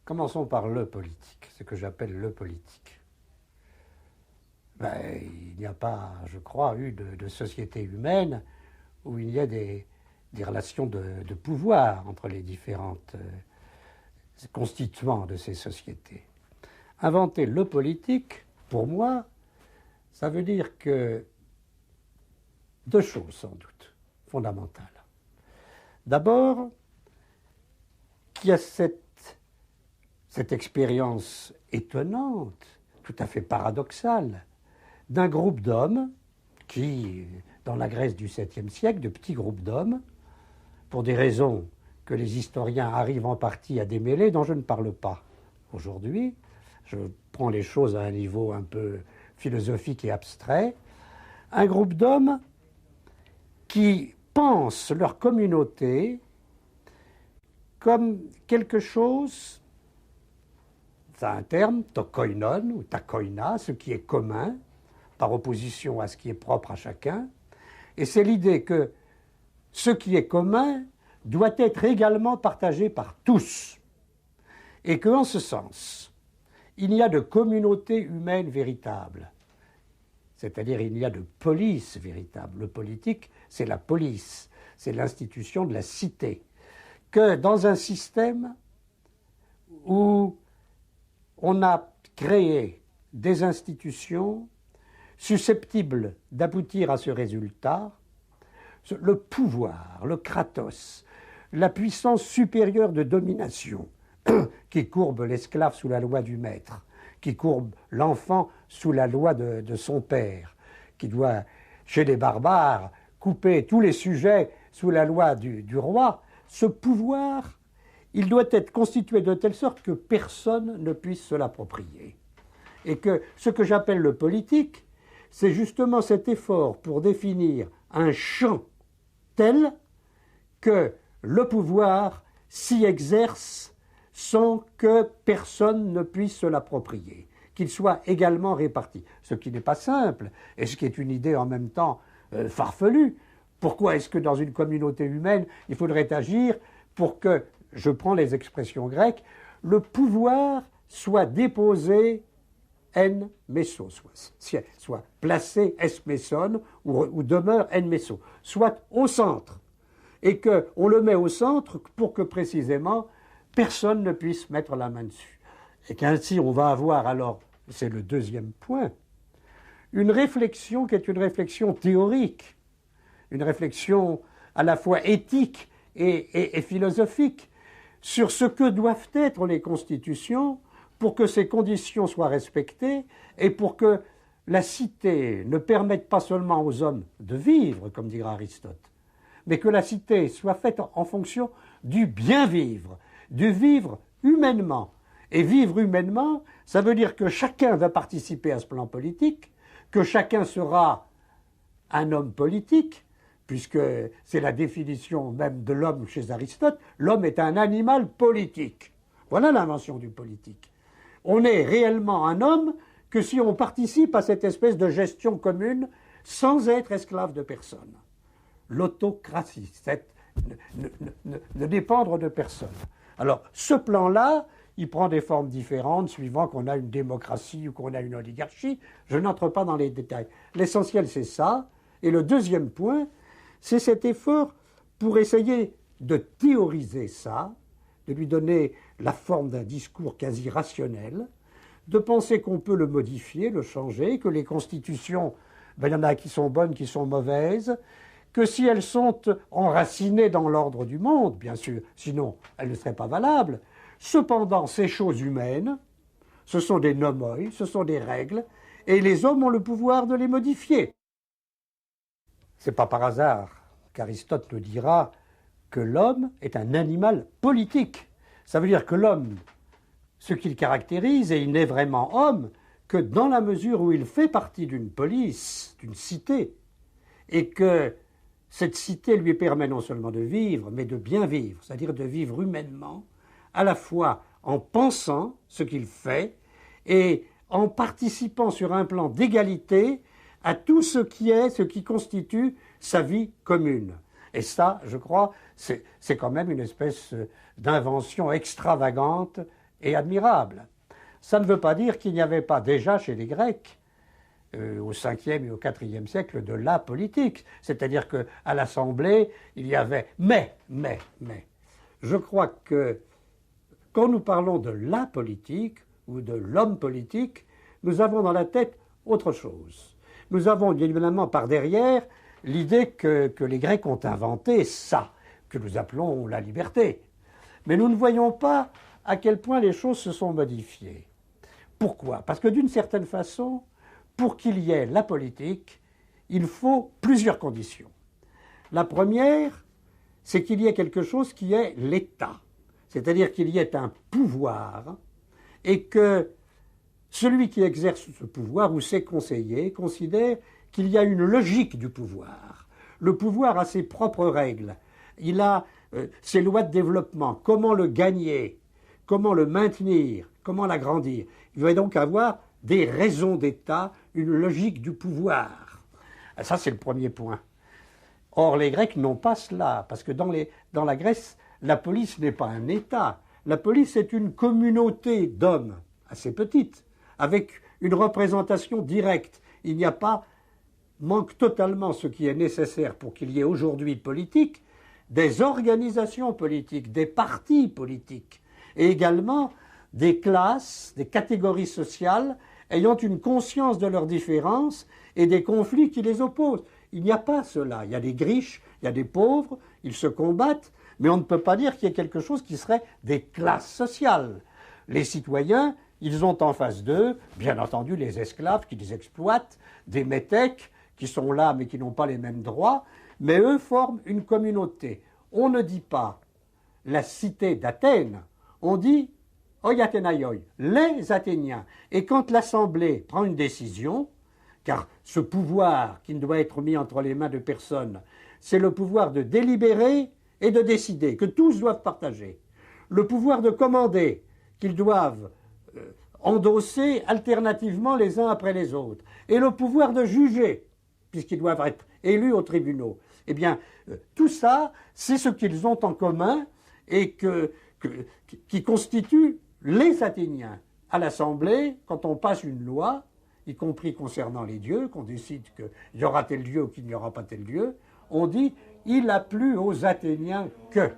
Commençons par le politique, ce que j'appelle le politique. Il n'y a pas, je crois, eu de société humaine où il y a des relations de pouvoir entre les différentes constituants de ces sociétés. Inventer le politique, pour moi, ça veut dire que deux choses sans doute fondamentales. D'abord, qu'il y a cette expérience étonnante, tout à fait paradoxale, d'un groupe d'hommes qui, dans la Grèce du 7e siècle, de petits groupes d'hommes, pour des raisons que les historiens arrivent en partie à démêler, dont je ne parle pas aujourd'hui, je prends les choses à un niveau un peu philosophique et abstrait, un groupe d'hommes qui pensent leur communauté comme quelque chose, c'est un terme, tokoinon ou takoina, ce qui est commun, par opposition à ce qui est propre à chacun, et c'est l'idée que ce qui est commun doit être également partagé par tous, et qu'en ce sens, il n'y a de communauté humaine véritable, c'est-à-dire il y a de police véritable. Le politique, c'est la police, c'est l'institution de la cité, que dans un système où on a créé des institutions susceptibles d'aboutir à ce résultat, le pouvoir, le kratos, la puissance supérieure de domination qui courbe l'esclave sous la loi du maître, qui courbe l'enfant sous la loi de son père, qui doit, chez les barbares, couper tous les sujets sous la loi du roi, ce pouvoir, il doit être constitué de telle sorte que personne ne puisse se l'approprier. Et que ce que j'appelle le politique, c'est justement cet effort pour définir un champ tel que le pouvoir s'y exerce sans que personne ne puisse se l'approprier, qu'il soit également réparti. Ce qui n'est pas simple, et ce qui est une idée en même temps farfelue. Pourquoi est-ce que dans une communauté humaine, il faudrait agir pour que, je prends les expressions grecques, le pouvoir soit déposé en meso, soit placé es meson, ou demeure en meso, soit au centre, et qu'on le met au centre pour que précisément personne ne puisse mettre la main dessus. Et qu'ainsi on va avoir alors, c'est le deuxième point, une réflexion qui est une réflexion théorique, une réflexion à la fois éthique et philosophique sur ce que doivent être les constitutions pour que ces conditions soient respectées et pour que la cité ne permette pas seulement aux hommes de vivre, comme dira Aristote, mais que la cité soit faite en fonction du bien vivre, du vivre humainement. Et vivre humainement, ça veut dire que chacun va participer à ce plan politique, que chacun sera un homme politique, puisque c'est la définition même de l'homme chez Aristote, l'homme est un animal politique. Voilà l'invention du politique. On n'est réellement un homme que si on participe à cette espèce de gestion commune sans être esclave de personne. L'autocratie, c'est ne dépendre de personne. Alors, ce plan-là, il prend des formes différentes suivant qu'on a une démocratie ou qu'on a une oligarchie. Je n'entre pas dans les détails. L'essentiel, c'est ça. Et le deuxième point, c'est cet effort pour essayer de théoriser ça, de lui donner la forme d'un discours quasi rationnel, de penser qu'on peut le modifier, le changer, que les constitutions, il y en a qui sont bonnes, qui sont mauvaises, que si elles sont enracinées dans l'ordre du monde, bien sûr, sinon elles ne seraient pas valables. Cependant, ces choses humaines, ce sont des nomoi, ce sont des règles, et les hommes ont le pouvoir de les modifier. C'est pas par hasard qu'Aristote nous dira que l'homme est un animal politique. Ça veut dire que l'homme, ce qu'il caractérise, et il n'est vraiment homme que dans la mesure où il fait partie d'une police, d'une cité, et que cette cité lui permet non seulement de vivre, mais de bien vivre, c'est-à-dire de vivre humainement, à la fois en pensant ce qu'il fait et en participant sur un plan d'égalité à tout ce qui constitue sa vie commune. Et ça, je crois, c'est quand même une espèce d'invention extravagante et admirable. Ça ne veut pas dire qu'il n'y avait pas déjà chez les Grecs, au 5e et au 4e siècle, de la politique. C'est-à-dire qu'à l'Assemblée, il y avait... Mais, je crois que quand nous parlons de la politique ou de l'homme politique, nous avons dans la tête autre chose. Nous avons bien évidemment par derrière l'idée que les Grecs ont inventé ça, que nous appelons la liberté. Mais nous ne voyons pas à quel point les choses se sont modifiées. Pourquoi? Parce que d'une certaine façon, pour qu'il y ait la politique, il faut plusieurs conditions. La première, c'est qu'il y ait quelque chose qui est l'État. C'est-à-dire qu'il y ait un pouvoir et que celui qui exerce ce pouvoir ou ses conseillers considère qu'il y a une logique du pouvoir. Le pouvoir a ses propres règles. Il a ses lois de développement. Comment le gagner? Comment le maintenir? Comment l'agrandir? Il va donc avoir des raisons d'État, une logique du pouvoir. Ça, c'est le premier point. Or, les Grecs n'ont pas cela, parce que dans la Grèce, la police n'est pas un État. La police est une communauté d'hommes, assez petite, avec une représentation directe. Il n'y a pas, manque totalement ce qui est nécessaire pour qu'il y ait aujourd'hui politique, des organisations politiques, des partis politiques, et également des classes, des catégories sociales ayant une conscience de leurs différences et des conflits qui les opposent. Il n'y a pas cela. Il y a des riches, il y a des pauvres, ils se combattent, mais on ne peut pas dire qu'il y ait quelque chose qui serait des classes sociales. Les citoyens, ils ont en face d'eux, bien entendu, les esclaves qui les exploitent, des métèques qui sont là mais qui n'ont pas les mêmes droits, mais eux forment une communauté. On ne dit pas la cité d'Athènes, on dit Oi Athénaioi, les Athéniens. Et quand l'Assemblée prend une décision, car ce pouvoir qui ne doit être mis entre les mains de personne, c'est le pouvoir de délibérer et de décider, que tous doivent partager. Le pouvoir de commander, qu'ils doivent endosser alternativement les uns après les autres. Et le pouvoir de juger, puisqu'ils doivent être élus aux tribunaux. Eh bien, tout ça, c'est ce qu'ils ont en commun et qui constitue les Athéniens. À l'Assemblée, quand on passe une loi, y compris concernant les dieux, qu'on décide qu'il y aura tel dieu ou qu'il n'y aura pas tel dieu, on dit « il a plu aux Athéniens que ».